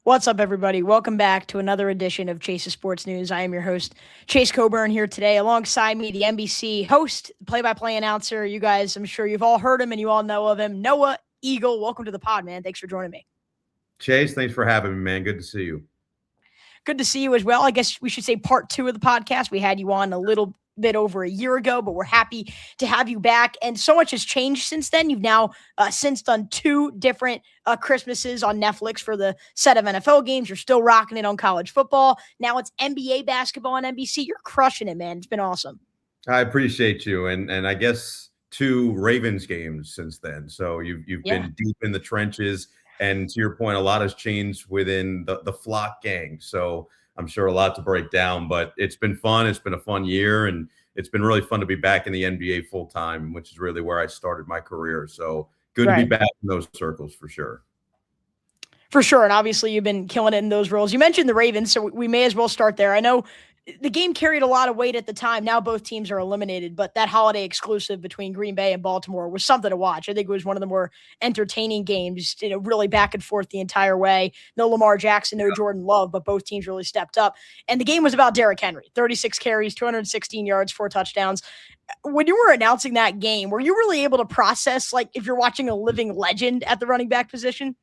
What's up, everybody? Welcome back to another edition of Chase's Sports News. I am your host, Chase Coburn, here today. Alongside me, the NBC host, play-by-play announcer. You guys, I'm sure you've all heard him and you all know of him, Noah Eagle. Welcome to the pod, man. Thanks for joining me. Chase, thanks for having me, man. Good to see you. Good to see you as well. I guess we should say part 2 of the podcast. We had you on a little bit over a year ago, but we're happy to have you back. And so much has changed since then. You've now since done 2 different Christmases on Netflix for the set of NFL games. You're still rocking it on college football. Now it's NBA basketball on NBC. You're crushing it, man. It's been awesome. I appreciate you. And I guess 2 Ravens games since then. So you've been deep in the trenches. And to your point, a lot has changed within the Flock gang. So I'm sure a lot to break down, but it's been fun. It's been a fun year, and it's been really fun to be back in the NBA full time, which is really where I started my career. So good to be back in those circles for sure. For sure. And obviously you've been killing it in those roles. You mentioned the Ravens, so we may as well start there. I know the game carried a lot of weight at the time. Now both teams are eliminated, but that holiday exclusive between Green Bay and Baltimore was something to watch. I think it was one of the more entertaining games, really back and forth the entire way. No Lamar Jackson, no Jordan Love, but both teams really stepped up. And the game was about Derrick Henry, 36 carries, 216 yards, 4 touchdowns. When you were announcing that game, were you really able to process, like, if you're watching a living legend at the running back position?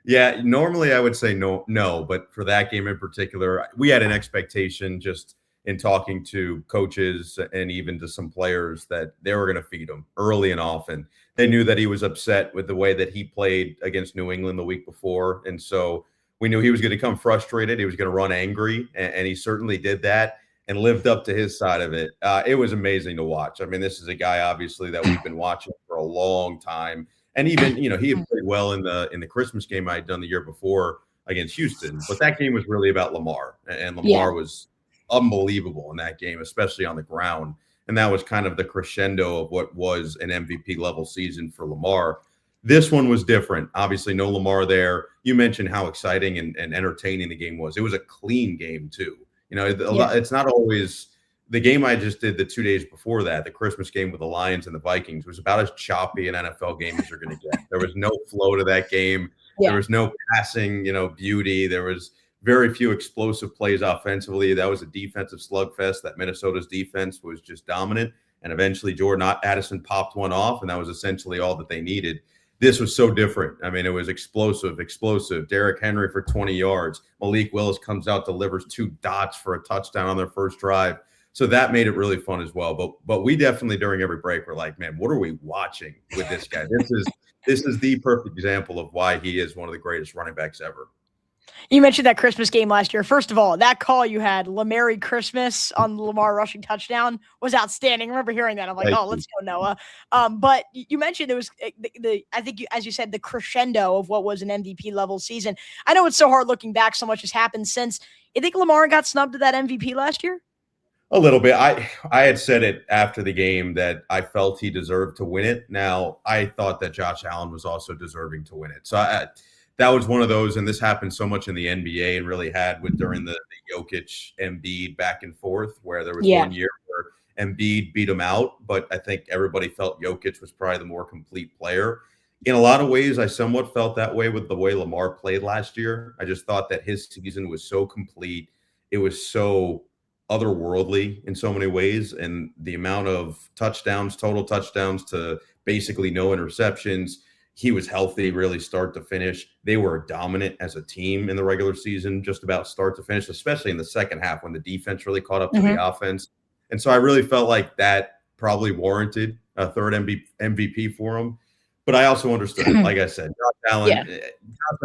Yeah, normally I would say no, but for that game in particular, we had an expectation just in talking to coaches and even to some players that they were going to feed him early and often. They knew that he was upset with the way that he played against New England the week before. And so we knew he was going to come frustrated. He was going to run angry, and he certainly did that and lived up to his side of it. It was amazing to watch. I mean, this is a guy, obviously, that we've been watching for a long time. And even, he had played well in the Christmas game I had done the year before against Houston. But that game was really about Lamar. And Lamar was unbelievable in that game, especially on the ground. And that was kind of the crescendo of what was an MVP level season for Lamar. This one was different. Obviously, no Lamar there. You mentioned how exciting and entertaining the game was. It was a clean game, too. It's not always – the game I just did the 2 days before that, the Christmas game with the Lions and the Vikings, was about as choppy an NFL game as you're going to get. There was no flow to that game. There was no passing, beauty. There was very few explosive plays offensively. That was a defensive slugfest. That Minnesota's defense was just dominant. And eventually Jordan Addison popped one off, and that was essentially all that they needed. This was so different. I mean, it was explosive. Derrick Henry for 20 yards. Malik Willis comes out, delivers 2 dots for a touchdown on their first drive. So that made it really fun as well. But we definitely, during every break, we're like, man, what are we watching with this guy? This is the perfect example of why he is one of the greatest running backs ever. You mentioned that Christmas game last year. First of all, that call you had, Merry Christmas on the Lamar rushing touchdown, was outstanding. I remember hearing that. I'm like, let's go, Noah. But you mentioned it was, I think, as you said, the crescendo of what was an MVP level season. I know it's so hard looking back. So much has happened since. You think Lamar got snubbed to that MVP last year? A little bit. I had said it after the game that I felt he deserved to win it. Now, I thought that Josh Allen was also deserving to win it. So that was one of those, and this happened so much in the NBA and really had during the Jokic Embiid back and forth, where there was one year where Embiid beat him out, but I think everybody felt Jokic was probably the more complete player. In a lot of ways, I somewhat felt that way with the way Lamar played last year. I just thought that his season was so complete. It was so otherworldly in so many ways, and the amount of touchdowns, total touchdowns to basically no interceptions. He was healthy, really start to finish. They were dominant as a team in the regular season, just about start to finish, especially in the second half when the defense really caught up to the offense. And so I really felt like that probably warranted a third MVP for him. But I also understood, like I said, Josh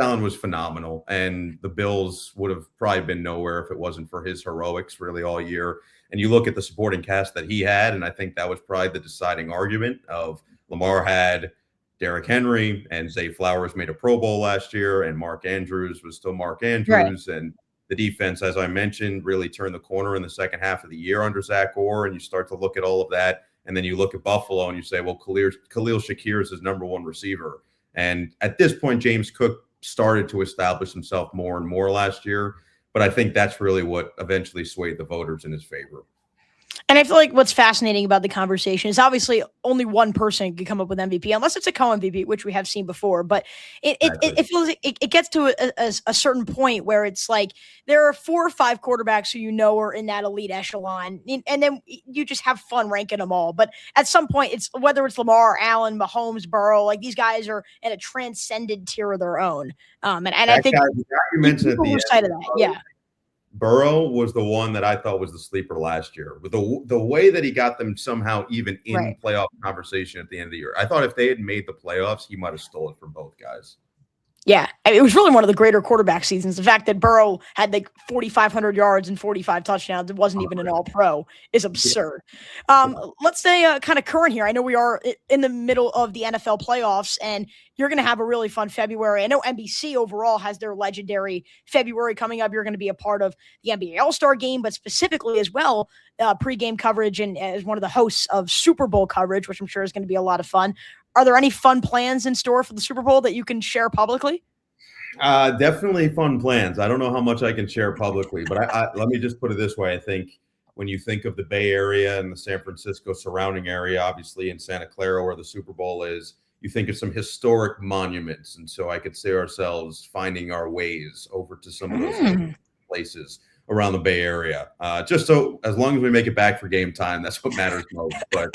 Allen was phenomenal, and the Bills would have probably been nowhere if it wasn't for his heroics really all year. And you look at the supporting cast that he had, and I think that was probably the deciding argument of Lamar had Derrick Henry, and Zay Flowers made a Pro Bowl last year, and Mark Andrews was still Mark Andrews. And the defense, as I mentioned, really turned the corner in the second half of the year under Zach Orr, and you start to look at all of that. And then you look at Buffalo and you say, well, Khalil Shakir is his number one receiver. And at this point, James Cook started to establish himself more and more last year. But I think that's really what eventually swayed the voters in his favor. And I feel like what's fascinating about the conversation is obviously only one person can come up with MVP, unless it's a co-MVP, which we have seen before. But it feels like it gets to a certain point where it's like there are 4 or 5 quarterbacks who are in that elite echelon, and then you just have fun ranking them all. But at some point, it's whether it's Lamar, Allen, Mahomes, Burrow, like these guys are in a transcended tier of their own. And I think the guy you mentioned at the lose sight of that. Yeah. Burrow was the one that I thought was the sleeper last year. With the way that he got them somehow even in playoff conversation at the end of the year. I thought if they had made the playoffs, he might have stolen it from both guys. Yeah, it was really one of the greater quarterback seasons. The fact that Burrow had like 4,500 yards and 45 touchdowns, it wasn't even an all-pro, is absurd. Let's say kind of current here. I know we are in the middle of the NFL playoffs, and you're going to have a really fun February. I know NBC overall has their legendary February coming up. You're going to be a part of the NBA All-Star Game, but specifically as well, pregame coverage and as one of the hosts of Super Bowl coverage, which I'm sure is going to be a lot of fun. Are there any fun plans in store for the Super Bowl that you can share publicly? Definitely fun plans. I don't know how much I can share publicly, but let me just put it this way. I think when you think of the Bay Area and the San Francisco surrounding area, obviously in Santa Clara where the Super Bowl is, you think of some historic monuments. And so I could see ourselves finding our ways over to some of those places around the Bay Area. Just so as long as we make it back for game time, that's what matters most. But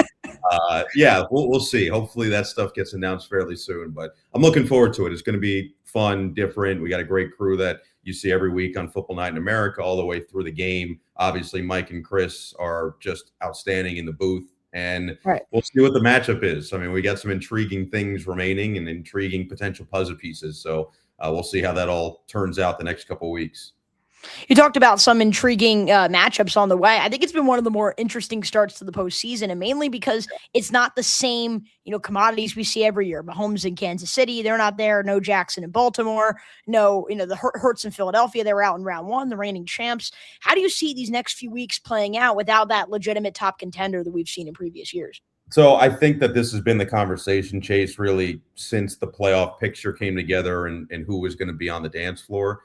yeah, we'll see. Hopefully that stuff gets announced fairly soon. But I'm looking forward to it. It's going to be fun, different. We got a great crew that you see every week on Football Night in America all the way through the game. Obviously, Mike and Chris are just outstanding in the booth. And we'll see what the matchup is. I mean, we got some intriguing things remaining and intriguing potential puzzle pieces. So we'll see how that all turns out the next couple of weeks. You talked about some intriguing matchups on the way. I think it's been one of the more interesting starts to the postseason, and mainly because it's not the same, commodities we see every year. Mahomes in Kansas City, they're not there. No Jackson in Baltimore. No, the Hurts in Philadelphia, they were out in round 1, the reigning champs. How do you see these next few weeks playing out without that legitimate top contender that we've seen in previous years? So I think that this has been the conversation, Chase, really since the playoff picture came together and who was going to be on the dance floor.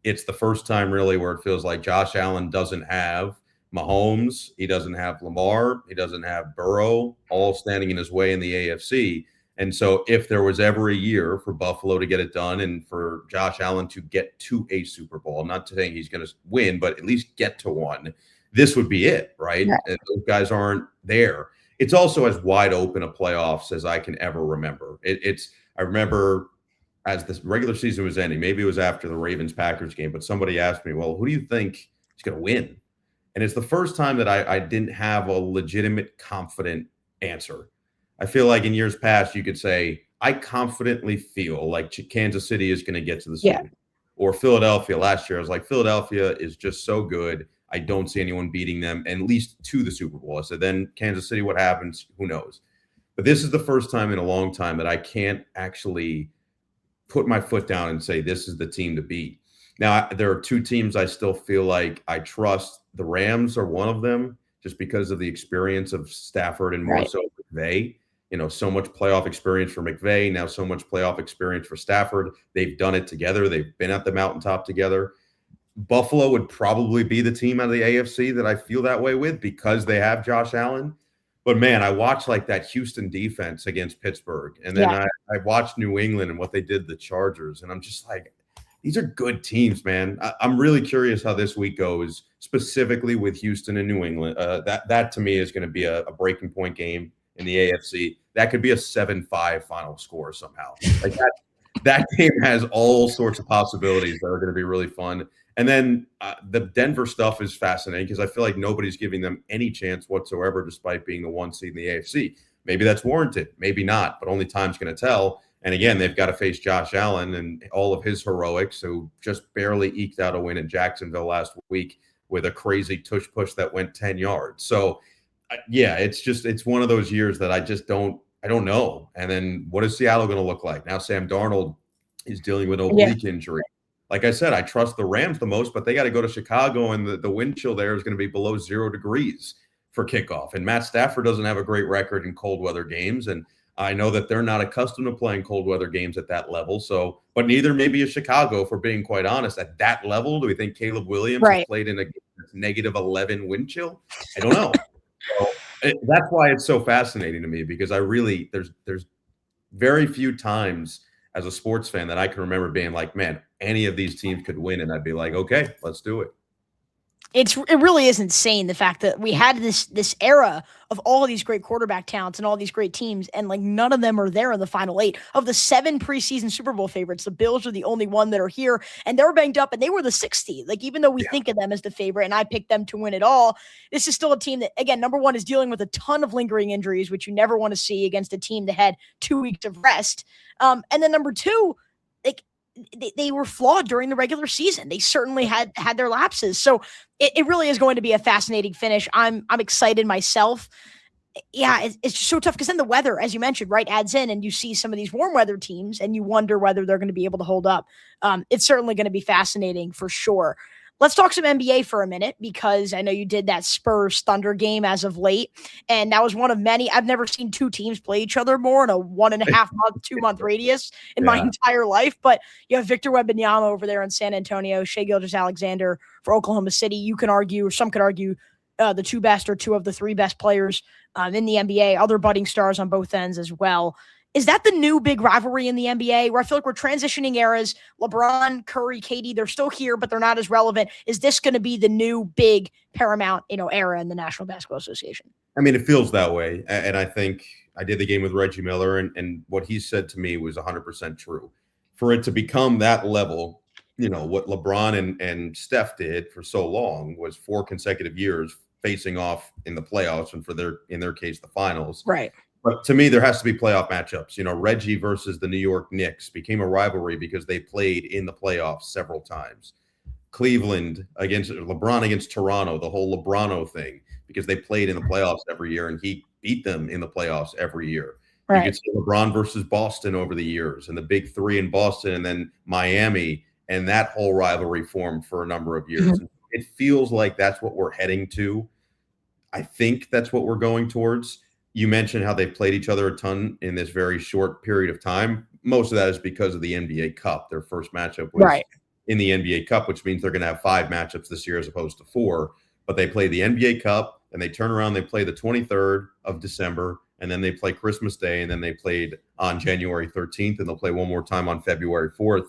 It's the first time really where it feels like Josh Allen doesn't have Mahomes. He doesn't have Lamar. He doesn't have Burrow, all standing in his way in the AFC. And so if there was ever a year for Buffalo to get it done and for Josh Allen to get to a Super Bowl, I'm not saying he's going to win, but at least get to one, this would be it, right? Yeah. And those guys aren't there. It's also as wide open a playoffs as I can ever remember. I remember as the regular season was ending, maybe it was after the Ravens-Packers game, but somebody asked me, well, who do you think is going to win? And it's the first time that I didn't have a legitimate, confident answer. I feel like in years past, you could say, I confidently feel like Kansas City is going to get to the Super Bowl. Or Philadelphia last year. I was like, Philadelphia is just so good. I don't see anyone beating them, at least to the Super Bowl. I said, then Kansas City, what happens? Who knows? But this is the first time in a long time that I can't actually put my foot down and say this is the team to beat. Now, there are 2 teams I still feel like I trust. The Rams are one of them just because of the experience of Stafford and more so McVay. So much playoff experience for McVay, now so much playoff experience for Stafford. They've done it together. They've been at the mountaintop together. Buffalo would probably be the team out of the AFC that I feel that way with because they have Josh Allen. But, man, I watched, that Houston defense against Pittsburgh. And then I watched New England and what they did to the Chargers. And I'm just like, these are good teams, man. I'm really curious how this week goes, specifically with Houston and New England. That to me, is going to be a breaking point game in the AFC. That could be a 7-5 final score somehow. That game has all sorts of possibilities that are going to be really fun. And then the Denver stuff is fascinating because I feel like nobody's giving them any chance whatsoever, despite being the 1 seed in the AFC. Maybe that's warranted, maybe not, but only time's going to tell. And again, they've got to face Josh Allen and all of his heroics, who just barely eked out a win in Jacksonville last week with a crazy tush push that went 10 yards. So, yeah, it's one of those years that I don't know. And then what is Seattle going to look like? Now Sam Darnold is dealing with an oblique injury. Like I said, I trust the Rams the most, but they got to go to Chicago, and the wind chill there is going to be below 0 degrees for kickoff. And Matt Stafford doesn't have a great record in cold weather games, and I know that they're not accustomed to playing cold weather games at that level. So, but neither maybe is Chicago, if we're being quite honest. At that level, do we think Caleb Williams has played in a game that's -11 wind chill? I don't know. That's why it's so fascinating to me, because there's very few times as a sports fan that I can remember being like, man, any of these teams could win, and I'd be like, okay, let's do it. It really is insane, the fact that we had this era of all of these great quarterback talents and all these great teams, and like none of them are there in the final 8. Of the 7 preseason Super Bowl favorites, the Bills are the only one that are here, and they're banged up, and they were the 60. Like, even though we think of them as the favorite, and I picked them to win it all, this is still a team that, again, number one, is dealing with a ton of lingering injuries, which you never want to see against a team that had 2 weeks of rest. And then number two, like, they were flawed during the regular season. They certainly had their lapses. So it really is going to be a fascinating finish. I'm excited myself. Yeah, it's just so tough, because then the weather, as you mentioned, right, adds in, and you see some of these warm weather teams and you wonder whether they're going to be able to hold up. It's certainly going to be fascinating for sure. Let's talk some NBA for a minute, because I know you did that Spurs Thunder game as of late, and that was one of many. I've never seen 2 teams play each other more in a 1.5 month, 2 month radius in my entire life. But you have Victor Wembanyama over there in San Antonio, Shai Gilgeous-Alexander for Oklahoma City. You can argue, or some could argue, the 2 best or 2 of the 3 best players in the NBA, other budding stars on both ends as well. Is that the new big rivalry in the NBA, where I feel like we're transitioning eras? LeBron, Curry, KD, they're still here, but they're not as relevant. Is this going to be the new big paramount, era in the National Basketball Association? I mean, it feels that way. And I think I did the game with Reggie Miller, and what he said to me was 100% true. For it to become that level, what LeBron and Steph did for so long was 4 consecutive years facing off in the playoffs, and in their case, the finals. Right. But to me, there has to be playoff matchups. Reggie versus the New York Knicks became a rivalry because they played in the playoffs several times. Cleveland against LeBron against Toronto, the whole LeBrono thing, because they played in the playoffs every year, and he beat them in the playoffs every year. Right. You could see LeBron versus Boston over the years, and the big 3 in Boston, and then Miami, and that whole rivalry formed for a number of years. Mm-hmm. It feels like that's what we're heading to. I think that's what we're going towards. You mentioned how they've played each other a ton in this very short period of time. Most of that is because of the NBA Cup. Their first matchup was in the NBA Cup, which means they're going to have 5 matchups this year as opposed to 4. But they play the NBA Cup, and they turn around, they play the 23rd of December, and then they play Christmas Day, and then they played on January 13th, and they'll play one more time on February 4th.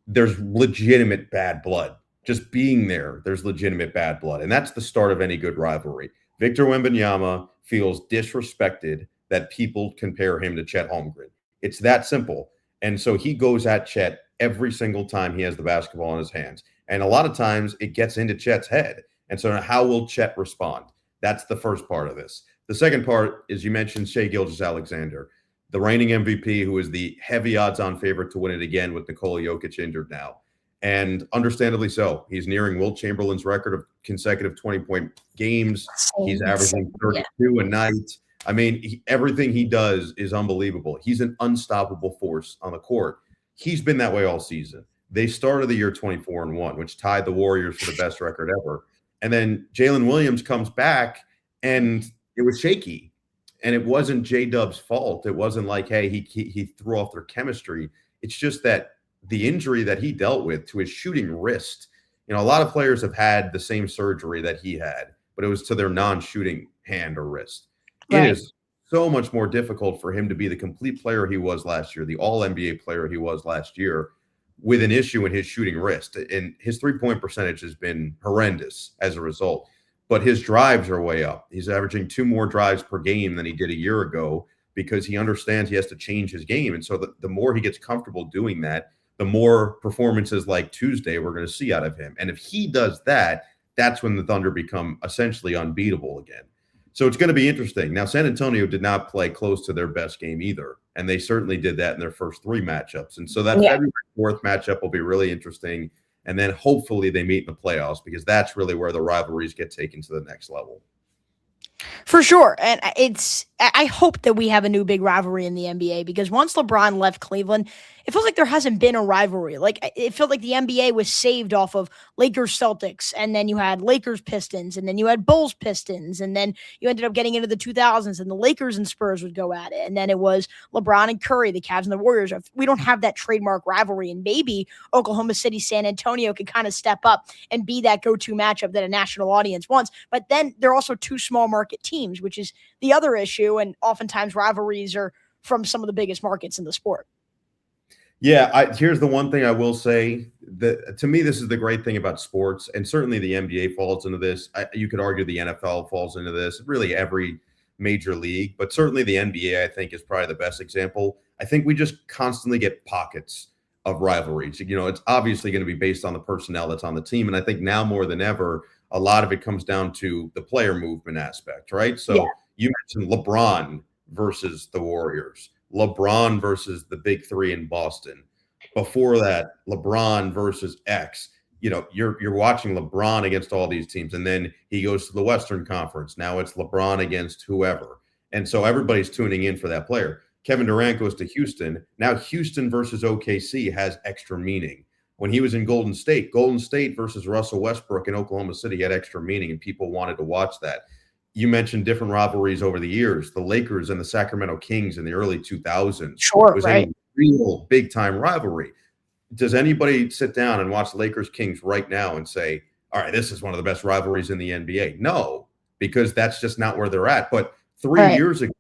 There's legitimate bad blood. Just being there's legitimate bad blood. And that's the start of any good rivalry. Victor Wembanyama feels disrespected that people compare him to Chet Holmgren. It's that simple. And so he goes at Chet every single time he has the basketball in his hands. And a lot of times it gets into Chet's head. And so how will Chet respond? That's the first part of this. The second part is, you mentioned Shai Gilgeous-Alexander, the reigning MVP, who is the heavy odds-on favorite to win it again with Nikola Jokic injured now. And understandably so. He's nearing Wilt Chamberlain's record of consecutive 20-point games. He's averaging 32 a night. I mean, everything he does is unbelievable. He's an unstoppable force on the court. He's been that way all season. They started the year 24-1, which tied the Warriors for the best record ever. And then Jalen Williams comes back, and it was shaky. And it wasn't J-Dub's fault. It wasn't like, hey, he threw off their chemistry. It's just that the injury that he dealt with to his shooting wrist, a lot of players have had the same surgery that he had, but it was to their non-shooting hand or wrist. Right. It is so much more difficult for him to be the complete player he was last year, the all-NBA player he was last year, with an issue in his shooting wrist. And his three-point percentage has been horrendous as a result, but his drives are way up. He's averaging 2 more drives per game than he did a year ago, because he understands he has to change his game. And so the more he gets comfortable doing that, the more performances like Tuesday we're going to see out of him. And if he does that, that's when the Thunder become essentially unbeatable again. So it's going to be interesting. Now, San Antonio did not play close to their best game either, and they certainly did that in their first 3 matchups. And so that February 4th matchup will be really interesting. And then hopefully they meet in the playoffs, because that's really where the rivalries get taken to the next level. For sure. And I hope that we have a new big rivalry in the NBA, because once LeBron left Cleveland, it feels like there hasn't been a rivalry. Like it felt like the NBA was saved off of Lakers Celtics, and then you had Lakers Pistons, and then you had Bulls Pistons, and then you ended up getting into the 2000s, and the Lakers and Spurs would go at it, and then it was LeBron and Curry, the Cavs and the Warriors. We don't have that trademark rivalry, and maybe Oklahoma City, San Antonio could kind of step up and be that go-to matchup that a national audience wants. But then they're also two small market teams, which is the other issue, and oftentimes rivalries are from some of the biggest markets in the sport. Yeah, here's the one thing I will say. To me, this is the great thing about sports, and certainly the NBA falls into this. You could argue the NFL falls into this, really every major league, but certainly the NBA, I think, is probably the best example. I think we just constantly get pockets of rivalries. It's obviously going to be based on the personnel that's on the team, and I think now more than ever, a lot of it comes down to the player movement aspect, right? So you mentioned LeBron versus the Warriors. LeBron versus the big three in Boston. Before that, LeBron versus X. You're watching LeBron against all these teams, and then he goes to the Western Conference. Now it's LeBron against whoever. And so everybody's tuning in for that player. Kevin Durant goes to Houston. Now Houston versus OKC has extra meaning. When he was in Golden State versus Russell Westbrook in Oklahoma City had extra meaning, and people wanted to watch that. You mentioned different rivalries over the years. The Lakers and the Sacramento Kings in the early 2000s was a real big-time rivalry. Does anybody sit down and watch Lakers Kings right now and say, all right, this is one of the best rivalries in the NBA? No, because that's just not where they're at. But 3 years ago,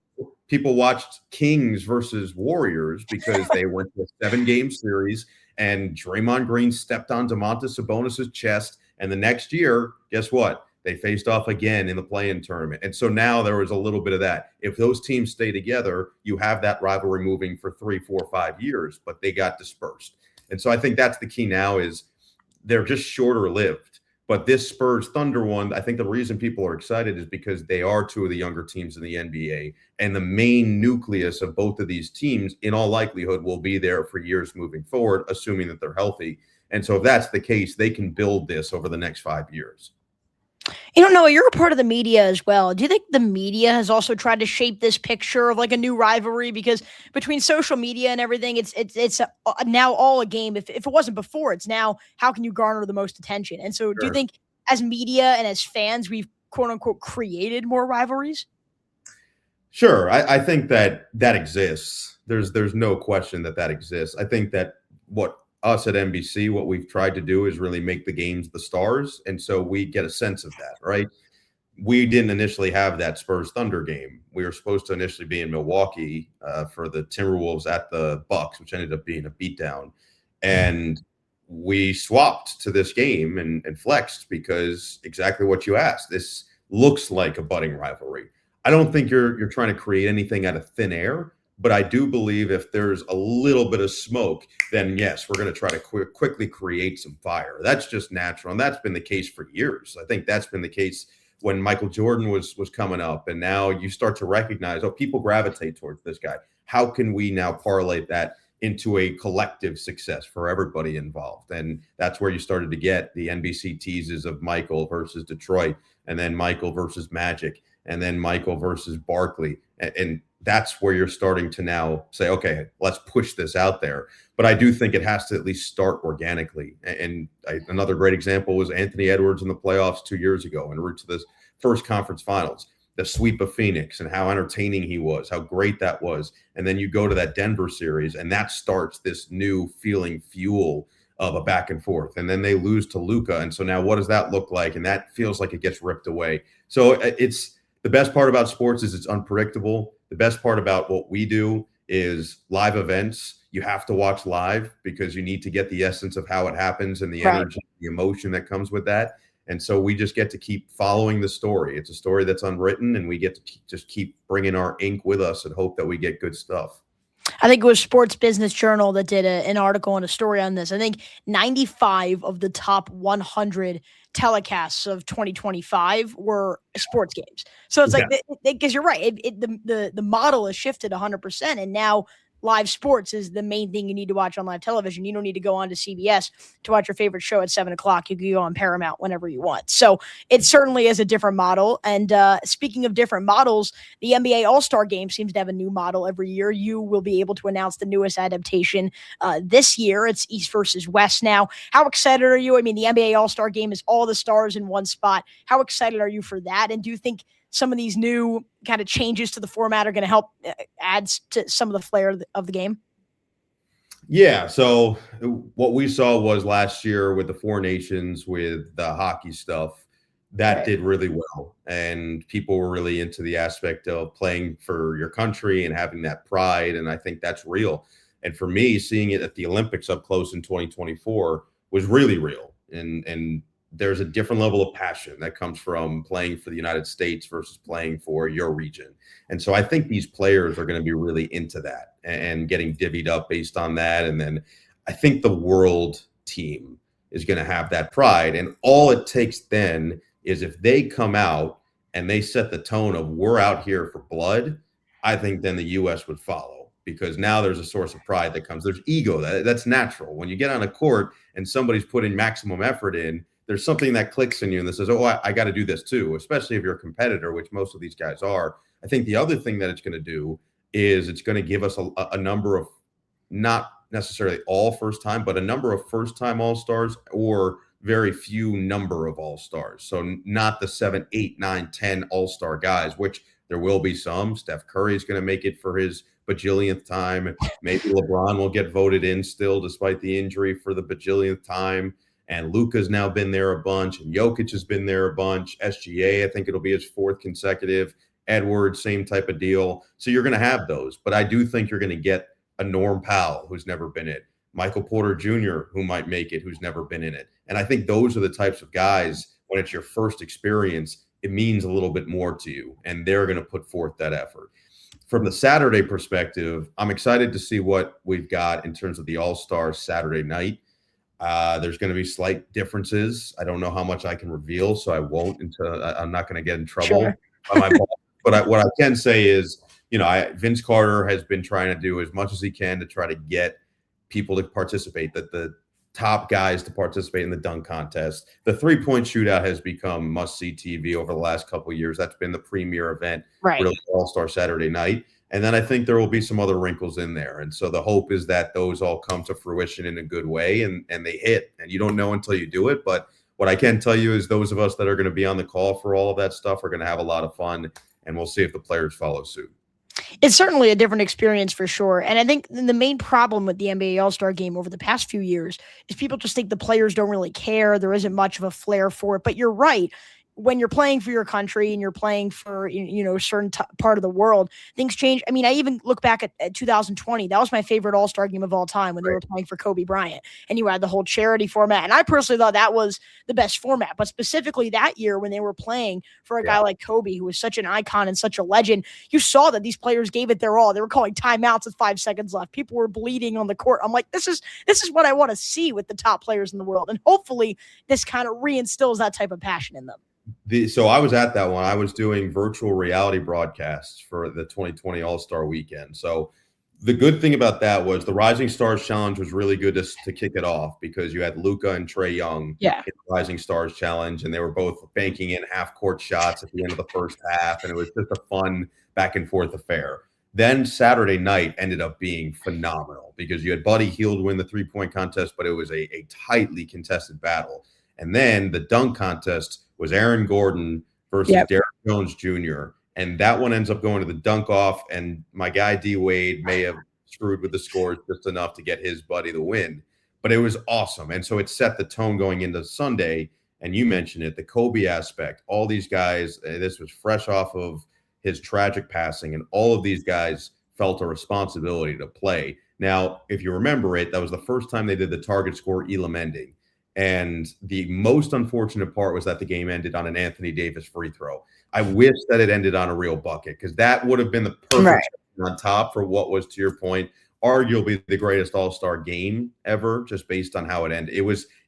people watched Kings versus Warriors because they went to a 7-game series and Draymond Green stepped on Domantas Sabonis' chest. And the next year, guess what? They faced off again in the play-in tournament. And so now there was a little bit of that. If those teams stay together, you have that rivalry moving for 3, 4, 5 years, but they got dispersed. And so I think that's the key now is they're just shorter lived. But this Spurs Thunder one, I think the reason people are excited is because they are two of the younger teams in the NBA. And the main nucleus of both of these teams, in all likelihood, will be there for years moving forward, assuming that they're healthy. And so if that's the case, they can build this over the next 5 years. Noah, you're a part of the media as well. Do you think the media has also tried to shape this picture of like a new rivalry? Because between social media and everything, it's now all a game. If it wasn't before, it's now how can you garner the most attention? And so do you think as media and as fans, we've quote unquote created more rivalries? Sure. I think that exists. There's no question that exists. I think that what us at NBC, what we've tried to do is really make the games the stars. And so we get a sense of that, right? We didn't initially have that Spurs Thunder game. We were supposed to initially be in Milwaukee for the Timberwolves at the Bucks, which ended up being a beatdown. And we swapped to this game and flexed because exactly what you asked. This looks like a budding rivalry. I don't think you're trying to create anything out of thin air. But I do believe if there's a little bit of smoke, then yes, we're going to try to quickly create some fire. That's just natural. And that's been the case for years. I think that's been the case when Michael Jordan was coming up. And now you start to recognize, people gravitate towards this guy. How can we now parlay that into a collective success for everybody involved? And that's where you started to get the NBC teases of Michael versus Detroit, and then Michael versus Magic, and then Michael versus Barkley. And that's where you're starting to now say, okay, let's push this out there. But I do think it has to at least start organically. And another great example was Anthony Edwards in the playoffs 2 years ago en route to this first conference finals, the sweep of Phoenix and how entertaining he was, how great that was. And then you go to that Denver series and that starts this new fuel of a back and forth. And then they lose to Luka. And so now what does that look like? And that feels like it gets ripped away. So it's the best part about sports is it's unpredictable. The best part about what we do is live events. You have to watch live because you need to get the essence of how it happens and the energy, the emotion that comes with that. And so we just get to keep following the story. It's a story that's unwritten, and we get to just keep bringing our ink with us and hope that we get good stuff. I think it was Sports Business Journal that did an article and a story on this. I think 95 of the top 100 telecasts of 2025 were sports games. So it's like, because you're right, the model has shifted 100%. And now live sports is the main thing you need to watch on live television. You don't need to go on to CBS to watch your favorite show at 7 o'clock. You can go on Paramount whenever you want. So it certainly is a different model. And speaking of different models, the NBA All-Star Game seems to have a new model every year. You will be able to announce the newest adaptation this year. It's East versus West now. How excited are you? I mean, the NBA All-Star Game is all the stars in one spot. How excited are you for that? And do you think some of these new kind of changes to the format are going to help add to some of the flair of the game? Yeah. So what we saw was last year with the Four Nations, with the hockey stuff, that did really well. And people were really into the aspect of playing for your country and having that pride. And I think that's real. And for me, seeing it at the Olympics up close in 2024 was really real. And there's a different level of passion that comes from playing for the United States versus playing for your region. And so I think these players are going to be really into that and getting divvied up based on that. And then I think the world team is going to have that pride. And all it takes then is if they come out and they set the tone of we're out here for blood, I think then the U.S. would follow, because now there's a source of pride that comes. There's ego. That's natural. When you get on a court and somebody's putting maximum effort in, there's something that clicks in you and that says, oh, I got to do this too, especially if you're a competitor, which most of these guys are. I think the other thing that it's going to do is it's going to give us a number of, not necessarily all first time, but a number of first time All-Stars, or very few number of All-Stars. So not the 7, 8, 9, 10 All-Star guys, which there will be some. Steph Curry is going to make it for his bajillionth time. Maybe LeBron will get voted in still despite the injury for the bajillionth time. And Luka's now been there a bunch, and Jokic has been there a bunch. SGA, I think it'll be his 4th consecutive. Edwards, same type of deal. So you're going to have those. But I do think you're going to get a Norm Powell who's never been in it, Michael Porter Jr. who might make it, who's never been in it. And I think those are the types of guys, when it's your first experience, it means a little bit more to you, and they're going to put forth that effort. From the Saturday perspective, I'm excited to see what we've got in terms of the All-Stars Saturday night. There's going to be slight differences. I don't know how much I can reveal, so I won't until I'm not going to get in trouble by my boss. But what I can say is, Vince Carter has been trying to do as much as he can to try to get people to participate, that the top guys to participate in the dunk contest. The 3-point shootout has become must-see TV over the last couple of years. That's been the premier event, really, All-Star Saturday night. And then I think there will be some other wrinkles in there. And so the hope is that those all come to fruition in a good way and they hit. And you don't know until you do it. But what I can tell you is those of us that are going to be on the call for all of that stuff are going to have a lot of fun. And we'll see if the players follow suit. It's certainly a different experience for sure. And I think the main problem with the NBA All-Star Game over the past few years is people just think the players don't really care. There isn't much of a flair for it. But you're right. When you're playing for your country and you're playing for, a certain part of the world, things change. I mean, I even look back at 2020. That was my favorite All-Star Game of all time, when they were playing for Kobe Bryant, and you had the whole charity format. And I personally thought that was the best format. But specifically that year, when they were playing for a guy like Kobe, who was such an icon and such a legend, you saw that these players gave it their all. They were calling timeouts with 5 seconds left. People were bleeding on the court. I'm like, this is what I want to see with the top players in the world. And hopefully this kind of reinstills that type of passion in them. So I was at that one. I was doing virtual reality broadcasts for the 2020 All-Star Weekend. So the good thing about that was the Rising Stars Challenge was really good to kick it off, because you had Luka and Trae Young in the Rising Stars Challenge, and they were both banking in half-court shots at the end of the first half, and it was just a fun back-and-forth affair. Then Saturday night ended up being phenomenal, because you had Buddy Hield win the 3-point contest, but it was a tightly contested battle. And then the dunk contest was Aaron Gordon versus Derrick Jones Jr. And that one ends up going to the dunk off. And my guy D Wade may have screwed with the scores just enough to get his buddy the win. But it was awesome. And so it set the tone going into Sunday. And you mentioned it, the Kobe aspect. All these guys, this was fresh off of his tragic passing. And all of these guys felt a responsibility to play. Now, if you remember it, that was the first time they did the target score Elam ending. And the most unfortunate part was that the game ended on an Anthony Davis free throw. I wish that it ended on a real bucket, because that would have been the perfect on top for what was, to your point, arguably the greatest All-Star game ever, just based on how it ended.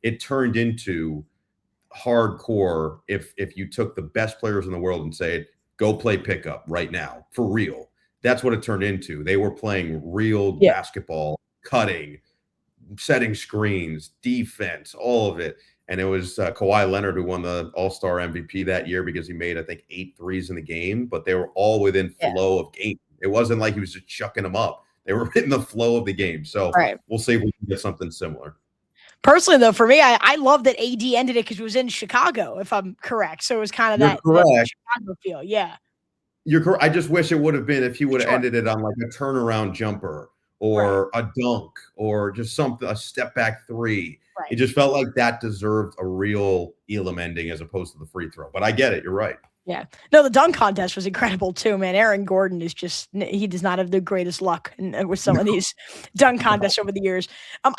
It turned into hardcore if you took the best players in the world and said, go play pickup right now, for real. that's what it turned into. They were playing real basketball, cutting, setting screens, defense, all of it. And it was Kawhi Leonard who won the All-Star MVP that year because he made, I think, 8 threes in the game, but they were all within flow of game. It wasn't like he was just chucking them up. They were in the flow of the game. So we'll see if we can get something similar. Personally, though, for me, I love that AD ended it because it was in Chicago, if I'm correct. So it was kind of that Chicago feel. Yeah. You're correct. I just wish it would have been if he would have ended it on like a turnaround jumper or a dunk or just something, a step back three. Right. It just felt like that deserved a real Elam ending as opposed to the free throw. But I get it. You're right. Yeah. No, the dunk contest was incredible too, man. Aaron Gordon is just, he does not have the greatest luck with some of these dunk contests over the years.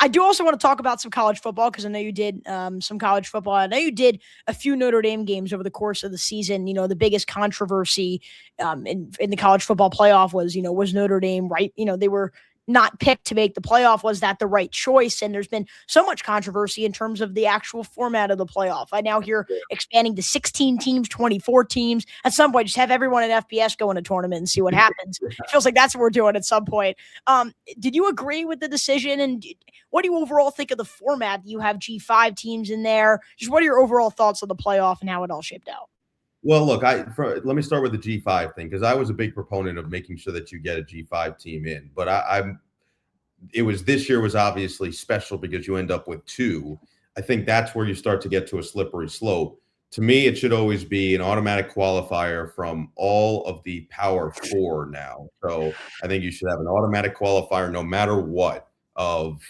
I do also want to talk about some college football because I know you did some college football. I know you did a few Notre Dame games over the course of the season. You know, the biggest controversy in the college football playoff was, was Notre Dame right? They were not picked to make the playoff. Was that the right choice? And there's been so much controversy in terms of the actual format of the playoff. I now hear expanding to 16 teams, 24 teams. At some point, just have everyone in FBS go in a tournament and see what happens. It feels like that's what we're doing at some point. Did you agree with the decision? And what do you overall think of the format? You have G5 teams in there. Just what are your overall thoughts on the playoff and how it all shaped out? Well, look, let me start with the G5 thing because I was a big proponent of making sure that you get a G5 team in. But this year was obviously special because you end up with 2. I think that's where you start to get to a slippery slope. To me, it should always be an automatic qualifier from all of the Power 4 now. So I think you should have an automatic qualifier no matter what of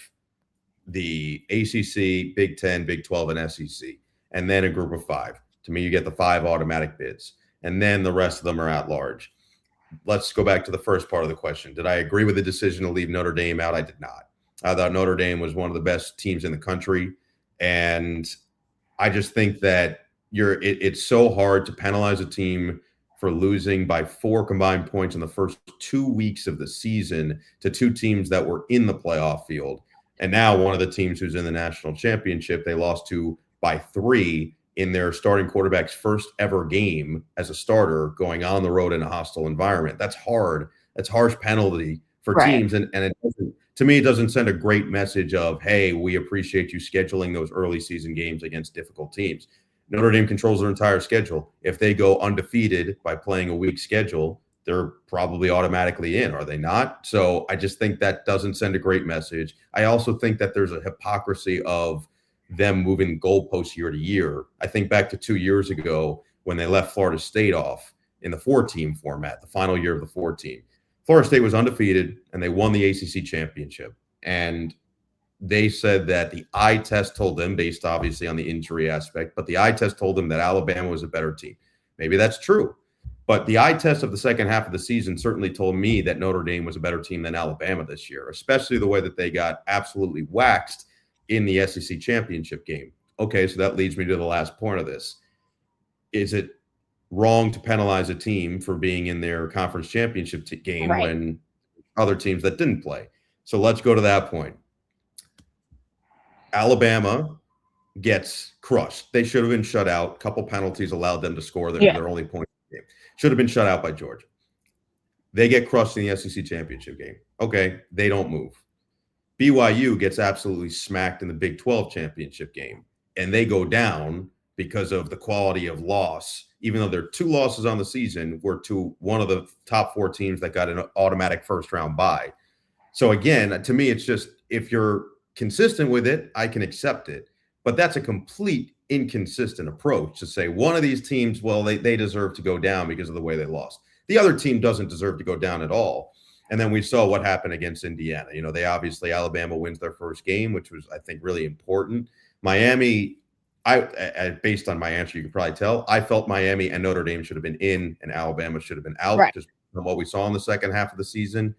the ACC, Big 10, Big 12, and SEC, and then a group of 5. To me, you get the 5 automatic bids, and then the rest of them are at large. Let's go back to the first part of the question. Did I agree with the decision to leave Notre Dame out? I did not. I thought Notre Dame was one of the best teams in the country, and I just think that it's so hard to penalize a team for losing by 4 combined points in the first 2 weeks of the season to 2 teams that were in the playoff field. And now one of the teams who's in the national championship, they lost to by 3 in their starting quarterback's first ever game as a starter going on the road in a hostile environment. That's hard. That's harsh penalty for teams. And it doesn't, to me, it doesn't send a great message of, hey, we appreciate you scheduling those early season games against difficult teams. Notre Dame controls their entire schedule. If they go undefeated by playing a weak schedule, they're probably automatically in, are they not? So I just think that doesn't send a great message. I also think that there's a hypocrisy of them moving goalposts year to year. I think back to 2 years ago when they left Florida State off in the 4-team format, the final year of the 4-team. Florida State was undefeated and they won the ACC championship. And they said that the eye test told them, based obviously on the injury aspect, but the eye test told them that Alabama was a better team. Maybe that's true. But the eye test of the second half of the season certainly told me that Notre Dame was a better team than Alabama this year, especially the way that they got absolutely waxed in the SEC championship game. Okay, so that leads me to the last point of this. Is it wrong to penalize a team for being in their conference championship game when other teams that didn't play? So let's go to that point. Alabama gets crushed. They should have been shut out. A couple penalties allowed them to score their only point in the game. Should have been shut out by Georgia. They get crushed in the SEC championship game. Okay, they don't move. BYU gets absolutely smacked in the Big 12 championship game, and they go down because of the quality of loss. Even though there are 2 losses on the season, were to one of the top 4 teams that got an automatic first-round bye. So again, to me, it's just if you're consistent with it, I can accept it. But that's a complete inconsistent approach to say one of these teams, well, they deserve to go down because of the way they lost. The other team doesn't deserve to go down at all. And then we saw what happened against Indiana. They obviously, Alabama wins their first game, which was, I think, really important. Miami, based on my answer, you can probably tell, I felt Miami and Notre Dame should have been in and Alabama should have been out, just from what we saw in the second half of the season.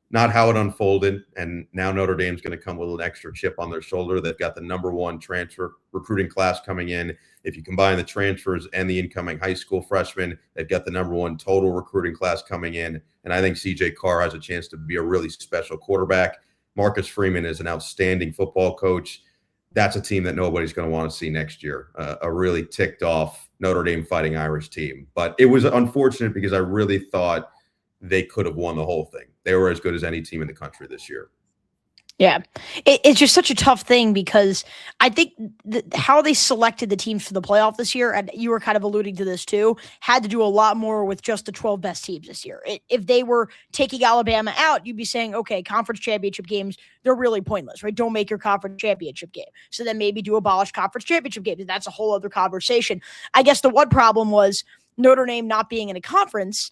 Not how it unfolded. And now Notre Dame's going to come with an extra chip on their shoulder. They've got the #1 transfer recruiting class coming in. If you combine the transfers and the incoming high school freshmen, they've got the #1 total recruiting class coming in. And I think CJ Carr has a chance to be a really special quarterback. Marcus Freeman is an outstanding football coach. That's a team that nobody's going to want to see next year. A really ticked off Notre Dame Fighting Irish team. But it was unfortunate because I really thought they could have won the whole thing. They were as good as any team in the country this year. Yeah, it's just such a tough thing because I think how they selected the teams for the playoff this year, and you were kind of alluding to this too, had to do a lot more with just the 12 best teams this year. If they were taking Alabama out, you'd be saying, okay, conference championship games, they're really pointless, right? Don't make your conference championship game. So then maybe do abolish conference championship games. And that's a whole other conversation. I guess the one problem was Notre Dame not being in a conference.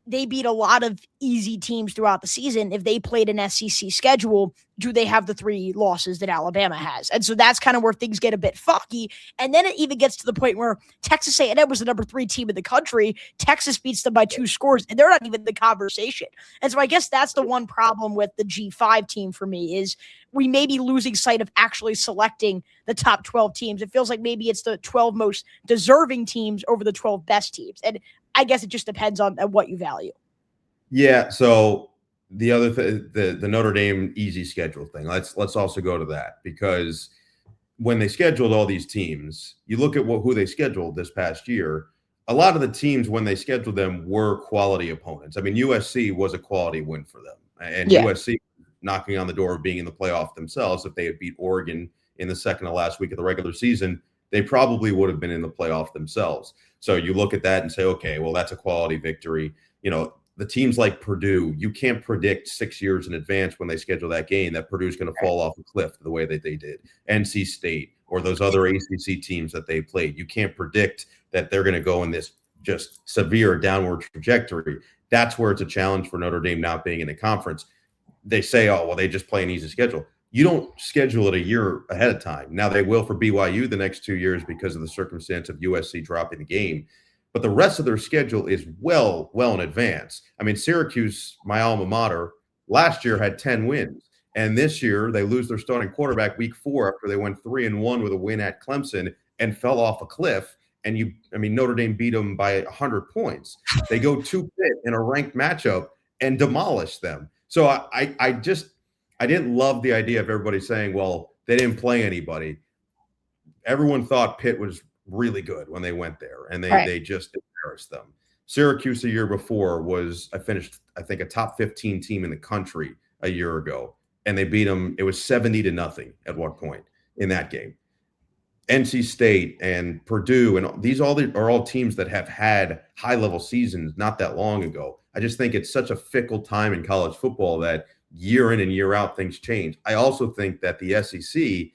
They beat a lot of easy teams throughout the season. If they played an SEC schedule, do they have the 3 losses that Alabama has? And so that's kind of where things get a bit foggy. And then it even gets to the point where Texas A&M was the number 3 team in the country. Texas beats them by 2 scores, and they're not even in the conversation. And so I guess that's the one problem with the G5 team for me is we may be losing sight of actually selecting the top 12 teams. It feels like maybe it's the 12 most deserving teams over the 12 best teams. And I guess it just depends on what you value. Yeah. So the other the Notre Dame easy schedule thing. Let's also go to that, because when they scheduled all these teams, you look at who they scheduled this past year. A lot of the teams, when they scheduled them, were quality opponents. I mean, USC was a quality win for them, and USC knocking on the door of being in the playoff themselves. If they had beat Oregon in the second to last week of the regular season, they probably would have been in the playoff themselves. So you look at that and say, okay, well, that's a quality victory. You know, the teams like Purdue, you can't predict 6 years in advance when they schedule that game that Purdue's going to fall off a cliff the way that they did. NC State or those other ACC teams that they played, you can't predict that they're going to go in this just severe downward trajectory. That's where it's a challenge for Notre Dame not being in the conference. They say, oh, well, they just play an easy schedule. You don't schedule it a year ahead of time. Now they will for BYU the next 2 years because of the circumstance of USC dropping the game. But the rest of their schedule is well in advance. I mean, Syracuse, my alma mater, last year had 10 wins. And this year they lose their starting quarterback week 4 after they went 3-1 with a win at Clemson and fell off a cliff. And Notre Dame beat them by 100 points. They go to Pitt in a ranked matchup and demolish them. So I didn't love the idea of everybody saying, well, they didn't play anybody. Everyone thought Pitt was really good when they went there, and they just embarrassed them. Syracuse a year before I finished, I think, a top 15 team in the country a year ago, and they beat them. It was 70-0 at one point in that game. NC State and Purdue, and these are all teams that have had high-level seasons not that long ago. I just think it's such a fickle time in college football that year in and year out, things change. I also think that the SEC,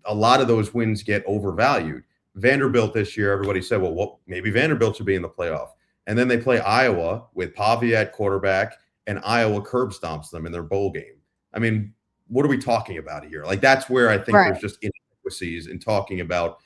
a lot of those wins get overvalued. Vanderbilt this year, everybody said, well, maybe Vanderbilt should be in the playoff. And then they play Iowa with Pavia at quarterback, and Iowa curb stomps them in their bowl game. I mean, what are we talking about here? Like, that's where I think there's just inadequacies in talking about,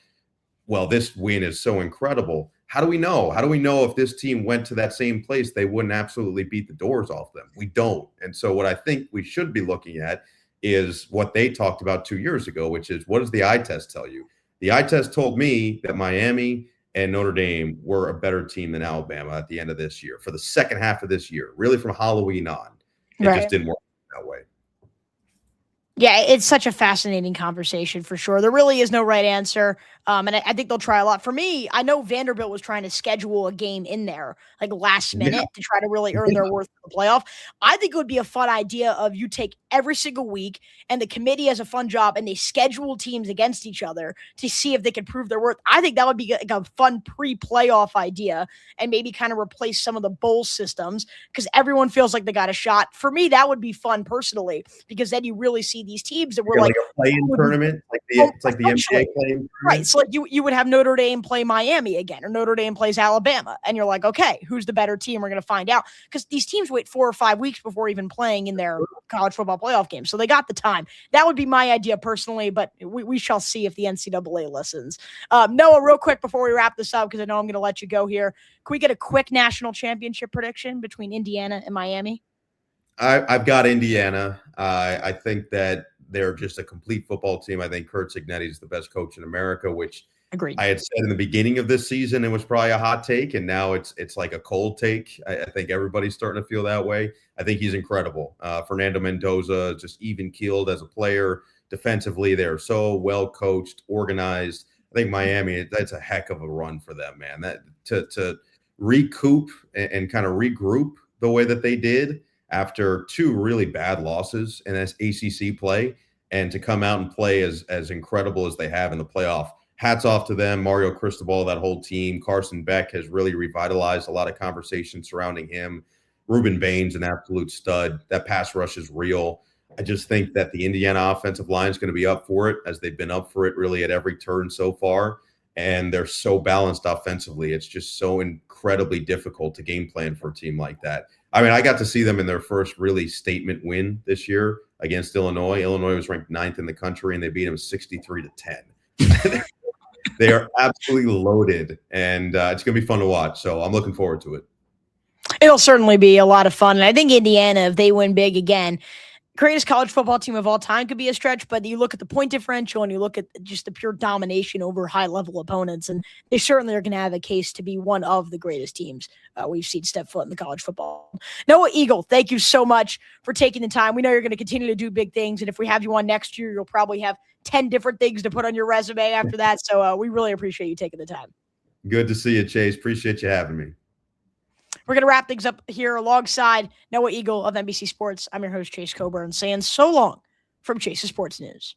well, this win is so incredible. How do we know? How do we know if this team went to that same place, they wouldn't absolutely beat the doors off them? We don't. And so what I think we should be looking at is what they talked about 2 years ago, which is, what does the eye test tell you? The eye test told me that Miami and Notre Dame were a better team than Alabama at the end of this year, for the second half of this year, really from Halloween on. It just didn't work that way. Yeah, it's such a fascinating conversation for sure. There really is no right answer. And I think they'll try a lot. For me, I know Vanderbilt was trying to schedule a game in there like last minute to try to really earn their worth in the playoff. I think it would be a fun idea of you take every single week and the committee has a fun job and they schedule teams against each other to see if they can prove their worth. I think that would be like a fun pre-playoff idea and maybe kind of replace some of the bowl systems because everyone feels like they got a shot. For me, that would be fun personally because then you really see these teams that were like a play-in tournament, it's like the NBA play-in tournament. Right. So like you would have Notre Dame play Miami again, or Notre Dame plays Alabama, and you're like, okay, who's the better team? We're going to find out because these teams wait 4 or 5 weeks before even playing in their college football playoff game, so they got the time. That would be my idea personally, but we shall see if the NCAA listens. Noah, real quick before we wrap this up, because I know I'm going to let you go here. Can we get a quick national championship prediction between Indiana and Miami? I've got Indiana. I think that they're just a complete football team. I think Curt Cignetti is the best coach in America, which agreed. I had said in the beginning of this season it was probably a hot take, and now it's like a cold take. I think everybody's starting to feel that way. I think he's incredible. Fernando Mendoza, just even-keeled as a player. Defensively, they're so well coached, organized. I think Miami, that's a heck of a run for them, man. That to recoup and kind of regroup the way that they did after 2 really bad losses in ACC play, and to come out and play as incredible as they have in the playoff. Hats off to them, Mario Cristobal, that whole team. Carson Beck has really revitalized a lot of conversation surrounding him. Ruben Bain's an absolute stud. That pass rush is real. I just think that the Indiana offensive line is going to be up for it, as they've been up for it really at every turn so far. And they're so balanced offensively. It's just so incredibly difficult to game plan for a team like that. I mean, I got to see them in their first really statement win this year against Illinois. Illinois was ranked 9th in the country, and they beat them 63-10. They are absolutely loaded, and it's going to be fun to watch. So I'm looking forward to it. It'll certainly be a lot of fun. And I think Indiana, if they win big again, greatest college football team of all time could be a stretch, but you look at the point differential and you look at just the pure domination over high-level opponents, and they certainly are going to have a case to be one of the greatest teams we've seen step foot in the college football. Noah Eagle, thank you so much for taking the time. We know you're going to continue to do big things, and if we have you on next year, you'll probably have 10 different things to put on your resume after that, so we really appreciate you taking the time. Good to see you, Chase. Appreciate you having me. We're going to wrap things up here alongside Noah Eagle of NBC Sports. I'm your host, Chase Coburn, saying so long from Chase's Sports News.